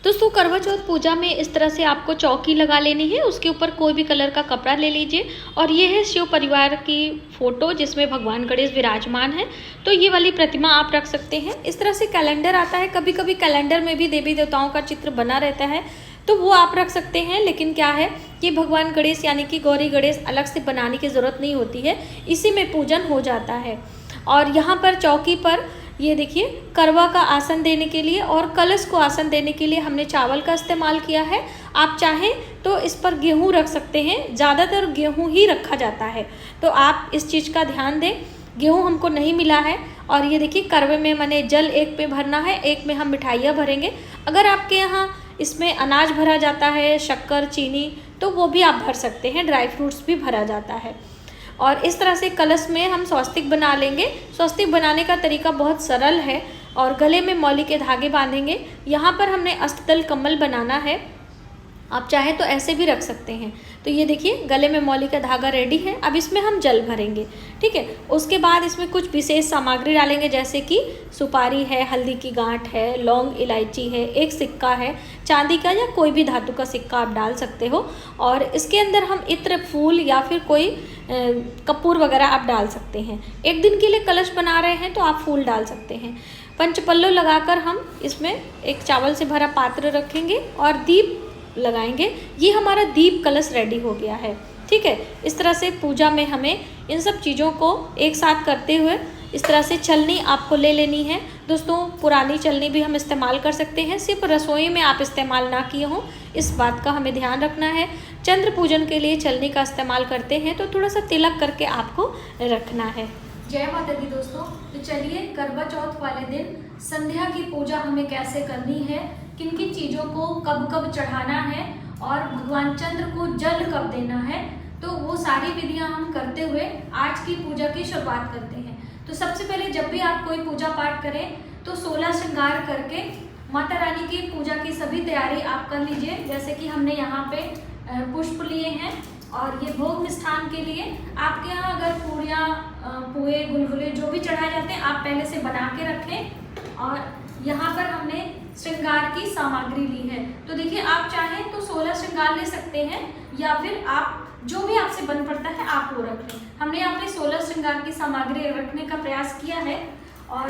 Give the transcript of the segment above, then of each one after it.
दोस्तों करवा चौथ पूजा में इस तरह से आपको चौकी लगा लेनी है, उसके ऊपर कोई भी कलर का कपड़ा ले लीजिए और ये है शिव परिवार की फ़ोटो जिसमें भगवान गणेश विराजमान है। तो ये वाली प्रतिमा आप रख सकते हैं। इस तरह से कैलेंडर आता है, कभी कभी कैलेंडर में भी देवी देवताओं का चित्र बना रहता है तो वो आप रख सकते हैं। लेकिन क्या है कि भगवान गणेश यानी कि गौरी गणेश अलग से बनाने की ज़रूरत नहीं होती है, इसी में पूजन हो जाता है। और यहाँ पर चौकी पर ये देखिए करवा का आसन देने के लिए और कलश को आसन देने के लिए हमने चावल का इस्तेमाल किया है। आप चाहें तो इस पर गेहूं रख सकते हैं, ज़्यादातर गेहूं ही रखा जाता है, तो आप इस चीज़ का ध्यान दें। गेहूं हमको नहीं मिला है। और ये देखिए करवे में मैंने जल एक पे भरना है, एक में हम मिठाइयाँ भरेंगे। अगर आपके यहाँ इसमें अनाज भरा जाता है, शक्कर चीनी, तो वो भी आप भर सकते हैं, ड्राई फ्रूट्स भी भरा जाता है। और इस तरह से कलश में हम स्वस्तिक बना लेंगे। स्वस्तिक बनाने का तरीका बहुत सरल है और गले में मौली के धागे बांधेंगे। यहाँ पर हमने अष्टदल कमल बनाना है, आप चाहे तो ऐसे भी रख सकते हैं। तो ये देखिए गले में मौली का धागा रेडी है। अब इसमें हम जल भरेंगे, ठीक है। उसके बाद इसमें कुछ विशेष सामग्री डालेंगे, जैसे कि सुपारी है, हल्दी की गांठ है, लौंग इलायची है, एक सिक्का है चांदी का या कोई भी धातु का सिक्का आप डाल सकते हो। और इसके अंदर हम इत्र, फूल या फिर कोई कपूर वगैरह आप डाल सकते हैं। एक दिन के लिए कलश बना रहे हैं तो आप फूल डाल सकते हैं। पंचपल्लो लगाकर हम इसमें एक चावल से भरा पात्र रखेंगे और दीप लगाएंगे। ये हमारा दीप कलश रेडी हो गया है, ठीक है। इस तरह से पूजा में हमें इन सब चीज़ों को एक साथ करते हुए इस तरह से छलनी आपको ले लेनी है। दोस्तों पुरानी छलनी भी हम इस्तेमाल कर सकते हैं, सिर्फ रसोई में आप इस्तेमाल ना किए हों, इस बात का हमें ध्यान रखना है। चंद्र पूजन के लिए छलनी का इस्तेमाल करते हैं तो थोड़ा सा तिलक करके आपको रखना है। जय माता दी दोस्तों। तो चलिए करवा चौथ वाले दिन संध्या की पूजा हमें कैसे करनी है, किन किन चीज़ों को कब कब चढ़ाना है और भगवान चंद्र को जल कब देना है, तो वो सारी विधियां हम करते हुए आज की पूजा की शुरुआत करते हैं। तो सबसे पहले जब भी आप कोई पूजा पाठ करें तो 16 श्रृंगार करके माता रानी की पूजा की सभी तैयारी आप कर लीजिए। जैसे कि हमने यहाँ पे पुष्प लिए हैं और ये भोग मिष्ठान के लिए आपके यहाँ अगर पूरियाँ, पुए, गुलगुले जो भी चढ़ाए जाते हैं आप पहले से बना के रखें। और यहाँ पर हमने श्रृंगार की सामग्री ली है। तो देखिए आप चाहें तो 16 श्रृंगार ले सकते हैं या फिर आप जो भी आपसे बन पड़ता है आप वो रख लें। हमने यहाँ पे 16 श्रृंगार की सामग्री रखने का प्रयास किया है। और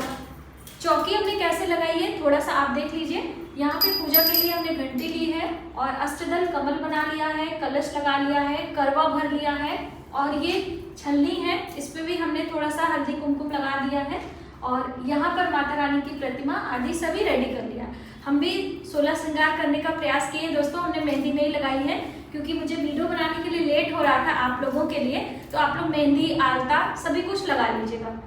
चौकी हमने कैसे लगाई है थोड़ा सा आप देख लीजिए। यहाँ पे पूजा के लिए हमने घंटी ली है और अष्टदल कमल बना लिया है, कलश लगा लिया है, करवा भर लिया है और ये छलनी है, इसमें भी हमने थोड़ा सा हल्दी कुमकुम लगा दिया है। और यहाँ पर माता रानी की प्रतिमा आदि सभी रेडी कर लिया। हम भी 16 श्रृंगार करने का प्रयास किए दोस्तों। हमने मेहंदी नहीं लगाई है क्योंकि मुझे वीडियो बनाने के लिए लेट हो रहा था आप लोगों के लिए, तो आप लोग मेहंदी, आलता सभी कुछ लगा लीजिएगा।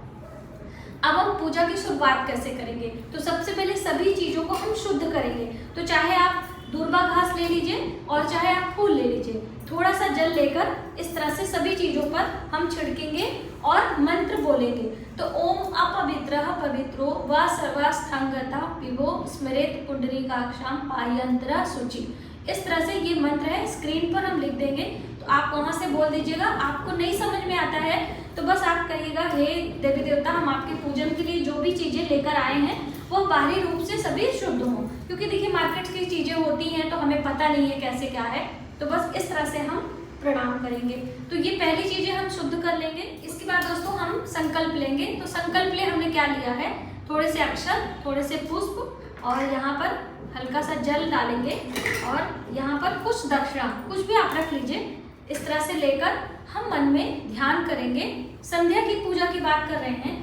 अब हम पूजा की शुरुआत कैसे करेंगे, तो सबसे पहले सभी चीज़ों को हम शुद्ध करेंगे। तो चाहे आप दूर्वा घास ले लीजिए और चाहे आप फूल ले लीजिए, थोड़ा सा जल लेकर इस तरह से सभी चीज़ों पर हम छिड़केंगे और मंत्र बोलेंगे। तो ओम अपवित्रः पवित्रो व सर्वास्थांगतः पिबो स्मरेत पुंडरीकाक्षां पायंत्र शुचि। इस तरह से ये मंत्र है, स्क्रीन पर हम लिख देंगे तो आप वहाँ से बोल दीजिएगा। आपको नहीं समझ में आता है तो बस आप कहिएगा हे देवी देवता, हम आपके पूजन के लिए जो भी चीज़ें लेकर आए हैं वो बाहरी रूप से सभी शुद्ध हों, क्योंकि देखिए मार्केट की चीज़ें होती हैं तो हमें पता नहीं है कैसे क्या है। तो बस इस तरह से हम प्रणाम करेंगे। तो ये पहली चीज़ें हम शुद्ध कर लेंगे। इसके बाद दोस्तों हम संकल्प लेंगे। तो संकल्प लिए हमने क्या लिया है, थोड़े से अक्षर, थोड़े से पुष्प और यहाँ पर हल्का सा जल डालेंगे और यहाँ पर कुछ दक्षिणा, कुछ भी आप रख लीजिए। इस तरह से लेकर हम मन में ध्यान करेंगे। संध्या की पूजा की बात कर रहे हैं।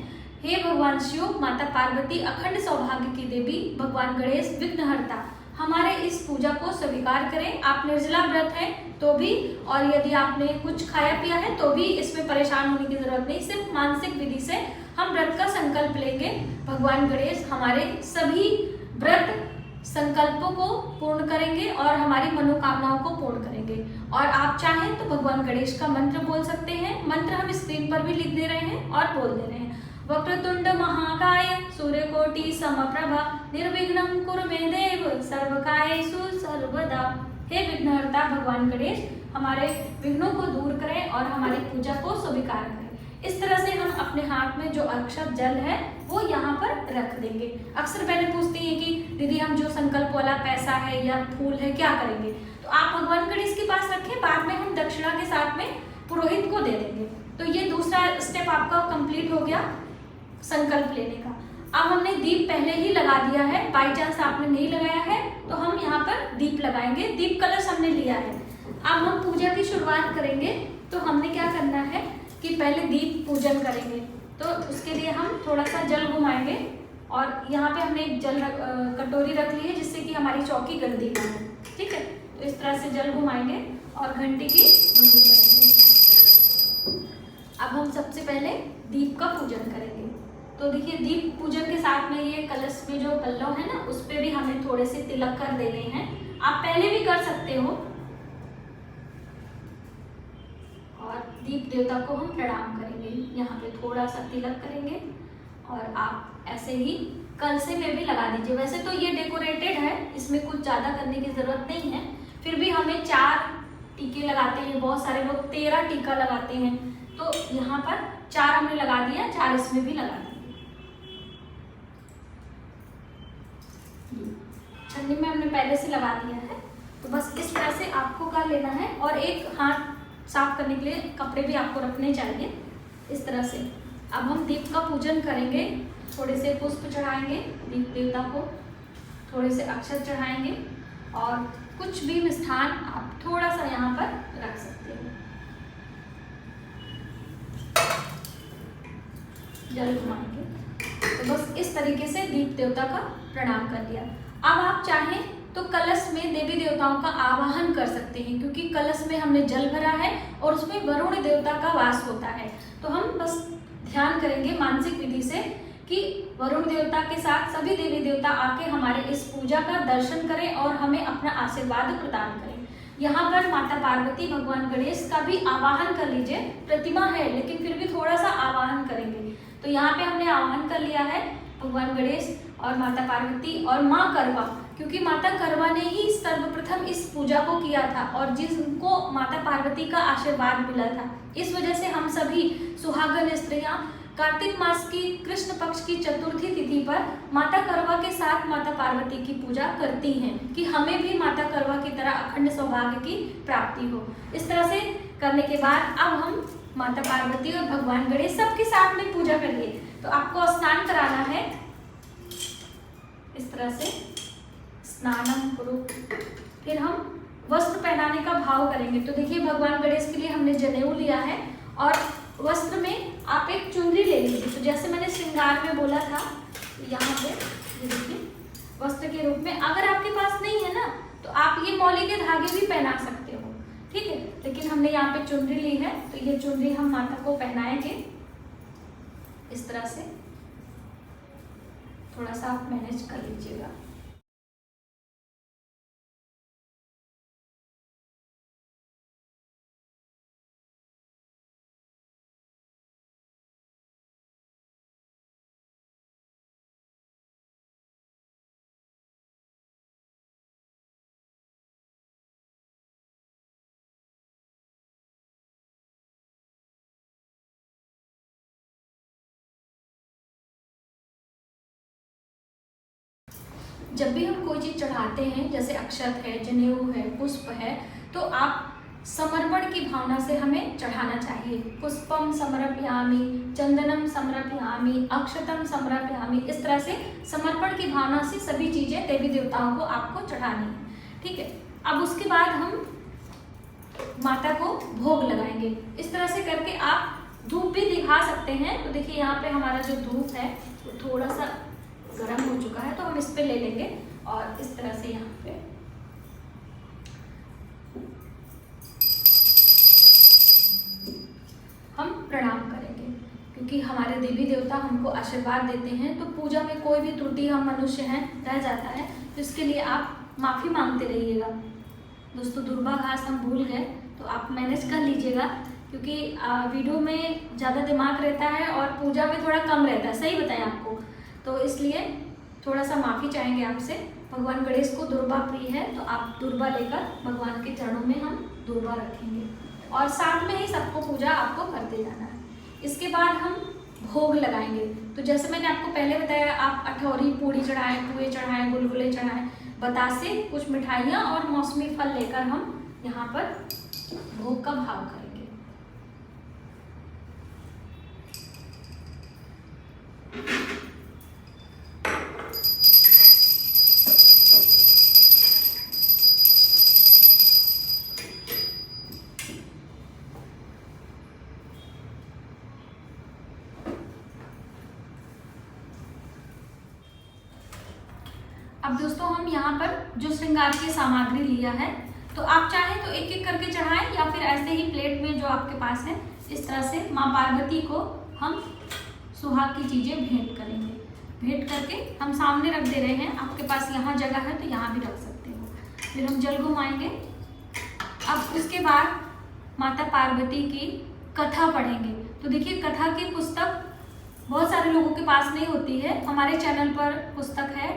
हे भगवान शिव, माता पार्वती, अखंड सौभाग्य की देवी, भगवान गणेश विघ्नहर्ता, हमारे इस पूजा को स्वीकार करें। आप निर्जला व्रत है तो भी, और यदि आपने कुछ खाया पिया है तो भी इसमें परेशान होने की जरूरत नहीं। सिर्फ मानसिक विधि से हम व्रत का संकल्प लेंगे। भगवान गणेश हमारे सभी व्रत संकल्पों को पूर्ण करेंगे और हमारी मनोकामनाओं को पूर्ण करेंगे। और आप चाहें तो भगवान गणेश का मंत्र बोल सकते हैं। मंत्र हम स्क्रीन पर भी लिख दे रहे हैं और बोल दे रहे हैं। वक्रतुंड महाकाय सूर्यकोटि समप्रभा निर्विघ्नं कुरु मे देव सर्वकार्येषु सर्वदा। हे विघ्नहर्ता भगवान गणेश, हमारे विघ्नों को दूर करें और हमारी पूजा को स्वीकार करें। इस तरह से हम अपने हाथ में जो अक्षत जल है वो यहाँ पर रख देंगे। अक्सर बहनें पूछती हैं कि दीदी हम जो संकल्प वाला पैसा है या फूल है क्या करेंगे, तो आप भगवान गणेश के पास रखें, बाद में हम दक्षिणा के साथ में पुरोहित को दे देंगे। तो ये दूसरा स्टेप आपका कंप्लीट हो गया संकल्प लेने का। अब हमने दीप पहले ही लगा दिया है, बाई चांस आपने नहीं लगाया है तो हम यहाँ पर दीप लगाएंगे। दीप कलश हमने लिया है। अब हम पूजा की शुरुआत करेंगे, तो हमने क्या करना है कि पहले दीप पूजन करेंगे। तो उसके लिए हम थोड़ा सा जल घुमाएंगे और यहाँ पे हमने एक कटोरी रख ली है जिससे कि हमारी चौकी गंदी ना हो। ठीक है, तो इस तरह से जल घुमाएंगे और घंटी की ध्वनि करेंगे। अब हम सबसे पहले दीप का पूजन करेंगे। तो देखिए दीप पूजन के साथ में ये कलश में जो पल्लव है ना, उस पे भी हमें थोड़े से तिलक कर देने हैं। आप पहले भी कर सकते हो। और दीप देवता को हम प्रणाम करेंगे, यहाँ पे थोड़ा सा तिलक करेंगे और आप ऐसे ही कलसे में भी लगा दीजिए। वैसे तो ये डेकोरेटेड है, इसमें कुछ ज़्यादा करने की ज़रूरत नहीं है, फिर भी हमें 4 टीके लगाते हैं। बहुत सारे लोग 13 टीका लगाते हैं, तो यहाँ पर 4 हमने लगा दिया, 4 इसमें भी लगा दिए। छन्नी में हमने पहले से लगा दिया है, तो बस इस तरह से आपको कर लेना है। और एक हाथ साफ करने के लिए कपड़े भी आपको रखने चाहिए इस तरह से। अब हम दीप का पूजन करेंगे, थोड़े से पुष्प चढ़ाएंगे दीप देवता को, थोड़े से अक्षत चढ़ाएंगे और कुछ भी मिष्ठान आप थोड़ा सा यहाँ पर रख सकते हो। जल घुमाएंगे, तो बस इस तरीके से दीप देवता का प्रणाम कर लिया। अब आप चाहें तो कलश में देवी देवताओं का आवाहन कर सकते हैं, क्योंकि कलश में हमने जल भरा है और उसमें वरुण देवता का वास होता है। तो हम बस ध्यान करेंगे मानसिक विधि से कि वरुण देवता के साथ सभी देवी देवता आके हमारे इस पूजा का दर्शन करें और हमें अपना आशीर्वाद प्रदान करें। यहाँ पर माता पार्वती भगवान गणेश का भी आवाहन कर लीजिए। प्रतिमा है लेकिन फिर भी थोड़ा सा आवाहन करेंगे। तो यहाँ पे हमने आवाहन कर लिया है भगवान गणेश और माता पार्वती और माँ करवा, क्योंकि माता करवा ने ही सर्वप्रथम इस पूजा को किया था और जिनको माता पार्वती का आशीर्वाद मिला था। इस वजह से हम सभी सुहागन स्त्रियां कार्तिक मास की कृष्ण पक्ष की चतुर्थी तिथि पर माता करवा के साथ माता पार्वती की पूजा करती हैं कि हमें भी माता करवा की तरह अखंड सौभाग्य की प्राप्ति हो। इस तरह से करने के बाद अब हम माता पार्वती और भगवान गणेश सबके साथ में पूजा करिए। तो आपको स्नान कराना है, इस तरह से स्नानम कुरु। फिर हम वस्त्र पहनाने का भाव करेंगे। तो देखिए भगवान गणेश के लिए हमने जनेऊ लिया है और वस्त्र में आप एक चुनरी ले लीजिए। तो जैसे मैंने श्रृंगार में बोला था, यहाँ पे ये देखिए वस्त्र के रूप में। अगर आपके पास नहीं है ना, तो आप ये मौली के धागे भी पहना सकते हो, ठीक है। लेकिन हमने यहाँ पे चुनरी ली है, तो ये चुनरी हम माता को पहनाएंगे इस तरह से। थोड़ा सा आप मैनेज कर लीजिएगा। जब भी हम कोई चीज़ चढ़ाते हैं, जैसे अक्षत है, जनेऊ है, पुष्प है, तो आप समर्पण की भावना से हमें चढ़ाना चाहिए। पुष्पम समर्पयामि, चंदनम समर्पयामि, अक्षतम समर्पयामि। इस तरह से समर्पण की भावना से सभी चीज़ें देवी देवताओं को आपको चढ़ानी है, ठीक है। अब उसके बाद हम माता को भोग लगाएंगे। इस तरह से करके आप धूप भी दिखा सकते हैं। तो देखिए यहाँ पे हमारा जो धूप है वो थोड़ा सा गर्म हो चुका है, तो हम इस पे ले लेंगे और इस तरह से यहाँ पे हम प्रणाम करेंगे, क्योंकि हमारे देवी देवता हमको आशीर्वाद देते हैं। तो पूजा में कोई भी त्रुटि हम मनुष्य हैं रह जाता है, तो इसके लिए आप माफ़ी मांगते रहिएगा। दोस्तों दुर्बा घास हम भूल गए, तो आप मैनेज कर लीजिएगा, क्योंकि वीडियो में ज़्यादा दिमाग रहता है और पूजा में थोड़ा कम रहता है, सही बताएं आपको। तो इसलिए थोड़ा सा माफ़ी चाहेंगे आपसे। भगवान गणेश को दुर्बा प्रिय है, तो आप दुर्बा लेकर भगवान के चरणों में हम दुर्बा रखेंगे और साथ में ही सबको पूजा आपको करते जाना है। इसके बाद हम भोग लगाएंगे। तो जैसे मैंने आपको पहले बताया, आप अठौरी पूड़ी चढ़ाएं, पुए चढ़ाएं, गुलगुले चढ़ाएं, बतासे, कुछ मिठाइयाँ और मौसमी फल लेकर हम यहाँ पर भोग का भाव करेंगे। अब दोस्तों हम यहाँ पर जो श्रृंगार की सामग्री लिया है, तो आप चाहें तो एक एक करके चढ़ाएं या फिर ऐसे ही प्लेट में जो आपके पास है इस तरह से माँ पार्वती को हम सुहाग की चीज़ें भेंट करेंगे। भेंट करके हम सामने रख दे रहे हैं। आपके पास यहाँ जगह है तो यहाँ भी रख सकते हो। फिर हम जल घुमाएंगे। अब उसके बाद माता पार्वती की कथा पढ़ेंगे। तो देखिए, कथा की पुस्तक बहुत सारे लोगों के पास नहीं होती है। हमारे चैनल पर पुस्तक है,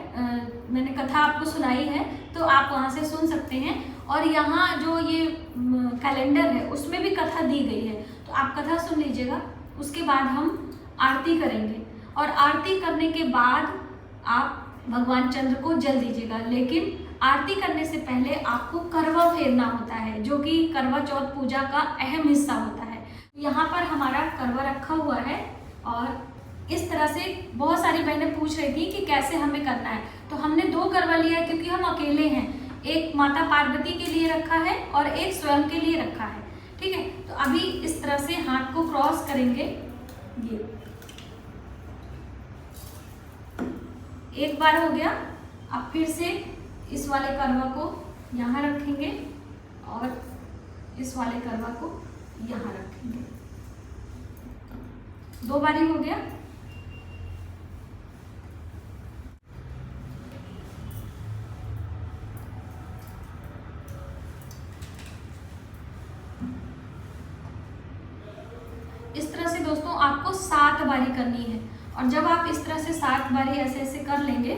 मैंने कथा आपको सुनाई है, तो आप वहाँ से सुन सकते हैं। और यहाँ जो ये कैलेंडर है उसमें भी कथा दी गई है, तो आप कथा सुन लीजिएगा। उसके बाद हम आरती करेंगे और आरती करने के बाद आप भगवान चंद्र को जल दीजिएगा। लेकिन आरती करने से पहले आपको करवा फेरना होता है, जो कि करवा चौथ पूजा का अहम हिस्सा होता है। यहाँ पर हमारा करवा रखा हुआ है और इस तरह से बहुत सारी बहनें पूछ रही थी कि कैसे हमें करना है। तो हमने 2 करवा लिया क्योंकि हम अकेले हैं। एक माता पार्वती के लिए रखा है और एक स्वयं के लिए रखा है। ठीक है, तो अभी इस तरह से हाथ को क्रॉस करेंगे। ये एक बार हो गया। अब फिर से इस वाले करवा को यहाँ रखेंगे और इस वाले करवा को यहाँ रखेंगे। 2 बारी हो गया। इस तरह से दोस्तों आपको 7 बारी करनी है। और जब आप इस तरह से 7 बारी ऐसे ऐसे कर लेंगे,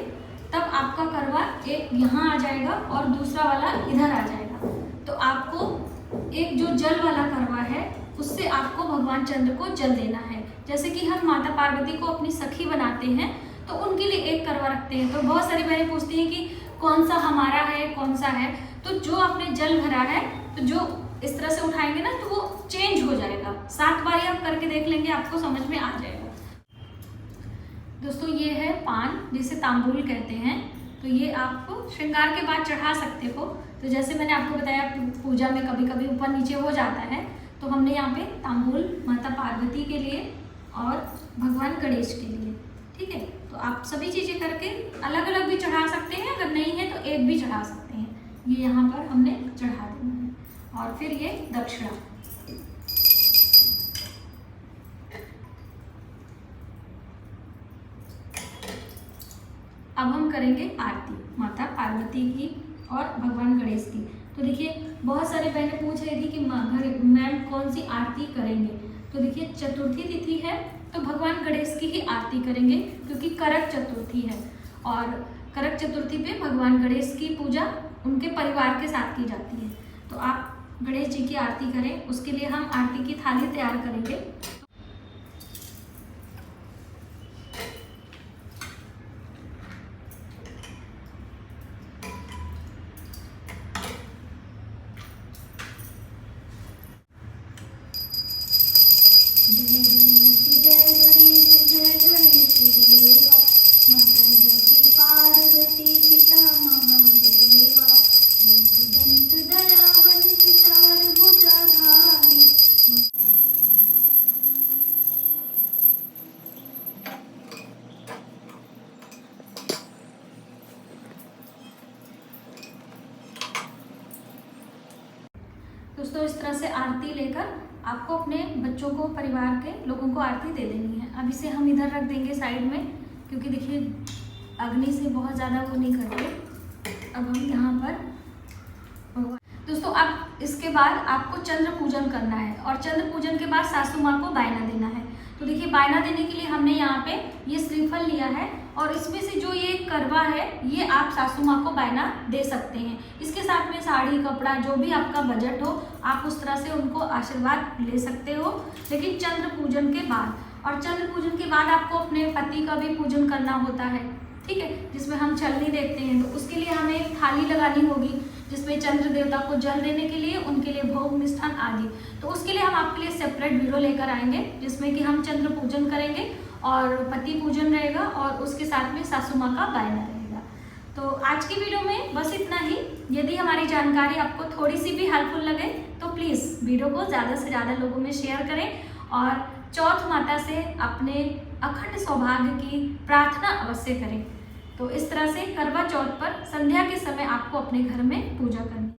तब आपका करवा एक यहाँ आ जाएगा और दूसरा वाला इधर आ जाएगा। तो आपको एक जो जल वाला करवा है उससे आपको भगवान चंद्र को जल देना है। जैसे कि हम माता पार्वती को अपनी सखी बनाते हैं तो उनके लिए एक करवा रखते हैं। तो बहुत सारी बहनें पूछती हैं कि कौन सा हमारा है, कौन सा है। तो जो आपने जल भरा है, तो जो इस तरह से उठाएंगे ना, तो वो चेंज हो जाएगा। 7 बारी आप करके देख लेंगे, आपको समझ में आ जाएगा। दोस्तों ये है पान, जिसे तांबूल कहते हैं। तो ये आप श्रृंगार के बाद चढ़ा सकते हो। तो जैसे मैंने आपको बताया, पूजा में कभी कभी ऊपर नीचे हो जाता है, तो हमने यहाँ पे तांबूल माता पार्वती के लिए और भगवान गणेश के लिए। ठीक है, तो आप सभी चीज़ें करके अलग अलग भी चढ़ा सकते हैं, अगर नहीं है तो एक भी चढ़ा सकते हैं। ये यहाँ पर हमने चढ़ा देना है। और फिर ये दक्षिणा। अब हम करेंगे आरती माता पार्वती की और भगवान गणेश की। तो देखिए, बहुत सारे बहनें पूछ रही थी कि मैम कौन सी आरती करेंगे। तो देखिए, चतुर्थी तिथि है तो भगवान गणेश की ही आरती करेंगे, क्योंकि करक चतुर्थी है। और करक चतुर्थी पे भगवान गणेश की पूजा उनके परिवार के साथ की जाती है। तो आप गणेश जी की आरती करें। उसके लिए हम आरती की थाली तैयार करेंगे। जय गणेश जय गणेश देवा, माता जगती पार्वती पिता महादेवा, दंत दयावंत चार भुजाधारी। दोस्तों इस तरह से आरती लेकर आपको अपने बच्चों को, परिवार के लोगों को आरती दे देनी है। अब इसे हम इधर रख देंगे साइड में, क्योंकि देखिए अग्नि से बहुत ज़्यादा वो नहीं करते। अब हम यहाँ पर दोस्तों, अब इसके बाद आपको चंद्र पूजन करना है और चंद्र पूजन के बाद सासू माँ को बायना देना है। तो देखिए, बायना देने के लिए हमने यहाँ पे ये श्रीफल लिया है और इसमें से जो ये करवा है ये आप सासू माँ को बायना दे सकते हैं। इसके साथ में साड़ी कपड़ा जो भी आपका बजट हो आप उस तरह से उनको आशीर्वाद ले सकते हो, लेकिन चंद्र पूजन के बाद। और चंद्र पूजन के बाद आपको अपने पति का भी पूजन करना होता है, ठीक है, जिसमें हम छलनी देखते हैं। तो उसके लिए हमें एक थाली लगानी होगी जिसमें चंद्र देवता को जल देने के लिए, उनके लिए भोग मिष्ठान आदि। तो उसके लिए हम आपके लिए सेपरेट वीडियो लेकर आएंगे जिसमें कि हम चंद्र पूजन करेंगे और पति पूजन रहेगा और उसके साथ में सासू माँ का बायना रहेगा। तो आज की वीडियो में बस इतना ही। यदि हमारी जानकारी आपको थोड़ी सी भी हेल्पफुल लगे तो प्लीज़ वीडियो को ज़्यादा से ज़्यादा लोगों में शेयर करें और चौथ माता से अपने अखंड सौभाग्य की प्रार्थना अवश्य करें। तो इस तरह से करवा चौथ पर संध्या के समय आपको अपने घर में पूजा करनी।